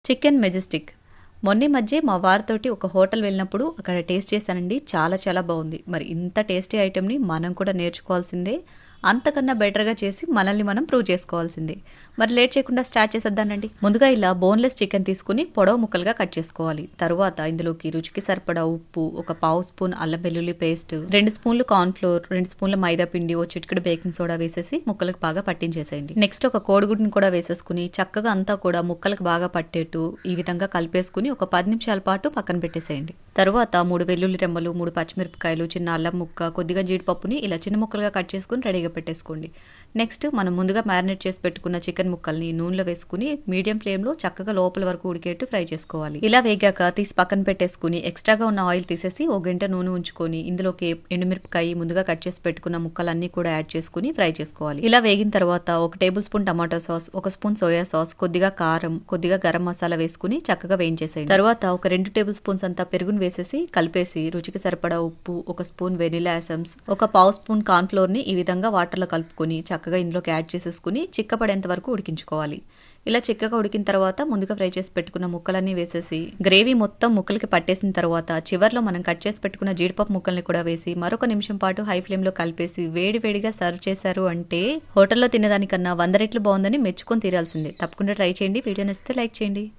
Chicken Majestic. మొన్న ఈ మధ్య మా వారితోటి ఒక హోటల్ వెళ్ళినప్పుడు అక్కడ టేస్ట్ చేశానండి. చాలా చాలా బాగుంది. మరి ఇంత టేస్టీ ఐటెంని మనం కూడా నేర్చుకోవాల్సిందే. అంతకన్నా బెటర్‌గా చేసి మనల్ని మనం ప్రూవ్ చేసుకోవాల్సిందే. మరి లేట్ చేయకుండా స్టార్ట్ చేసేద్దానండి. ముందుగా ఇలా బోన్‌లెస్ చికెన్ తీసుకొని పొడవు ముక్కలుగా కట్ చేసుకోవాలి. తరువాత ఇందులోకి రుచికి సరిపడా ఉప్పు, ఒక పావు స్పూన్ అల్లం వెల్లుల్లి పేస్ట్, 2 స్పూన్లు కార్న్ ఫ్లోర్, 2 స్పూన్ల మైదా పిండి, ఓ చిటికెడు బేకింగ్ సోడా వేసేసి ముక్కలకు బాగా పట్టించేసేయండి. నెక్స్ట్ ఒక కోడిగుడ్డుని కూడా వేసేసుకుని చక్కగా అంతా కూడా ముక్కలకు బాగా పట్టేట్టు ఈ విధంగా కలిపేసుకుని ఒక 10 నిమిషాల పాటు పక్కన పెట్టేసేయండి. తరువాత 3 వెల్లుల్లి రెమ్మలు, 3 పచ్చిమిరపకాయలు, చిన్న అల్లం ముక్క, కొద్దిగా జీడిపప్పుని ఇలా చిన్న ముక్కలుగా కట్ చేసుకుని రెడీగా పెట్టేసుకోండి. నెక్స్ట్ మనం ముందుగా మ్యారినేట్ చేసి పెట్టుకున్న చికెన్ ముక్కల్ని నూనెలో వేసుకుని మీడియం ఫ్లేమ్లో చక్కగా లోపల వరకు ఉడికేట్టు ఫ్రై చేసుకోవాలి. ఇలా వేగాక తీసి పక్కన పెట్టేసుకుని ఎక్స్ట్రాగా ఉన్న ఆయిల్ తీసేసి ఒక గంట నూనె ఉంచుకొని ఇందులోకి ఎండుమిరపకాయ, ముందుగా కట్ చేసి పెట్టుకున్న ముక్కలన్నీ కూడా యాడ్ చేసుకుని ఫ్రై చేసుకోవాలి. ఇలా వేగిన తర్వాత ఒక టేబుల్ స్పూన్ టమాటో సాస్, ఒక స్పూన్ సోయా సాస్, కొద్దిగా కారం, కొద్దిగా గరం మసాలా వేసుకుని చక్కగా వేయించేసేయండి. తర్వాత ఒక 2 టేబుల్ స్పూన్స్ అంతా పెరుగును వేసేసి కలిపేసి రుచికి సరిపడా ఉప్పు, ఒక స్పూన్ వెనిలా ఎసెన్స్, ఒక పావు స్పూన్ కార్న్ ఫ్లోర్ ని ఈ విధంగా వాటర్లో కలుపుకొని చక్కగా ఇందులోకి యాడ్ చేసేసుకుని చిక్కపడేంత వరకు ఉడికించుకోవాలి. ఇలా చిక్కగా ఉడికిన తర్వాత ముందుగా ఫ్రై చేసి పెట్టుకున్న ముక్కలన్నీ వేసేసి గ్రేవీ మొత్తం ముక్కలకి పట్టేసిన తర్వాత చివర్లో మనం కట్ చేసి పెట్టుకున్న జీడిపప్పు ముక్కల్ని కూడా వేసి మరొక నిమిషం పాటు హై ఫ్లేమ్ లో కలిపేసి వేడి వేడిగా సర్వ్ చేశారు అంటే హోటల్లో తినేదానికన్నా 100 రెట్లు బాగుందని మెచ్చుకొని తీరాల్సిందే. తప్పకుండా ట్రై చేయండి. వీడియో నచ్చితే లైక్ చేయండి.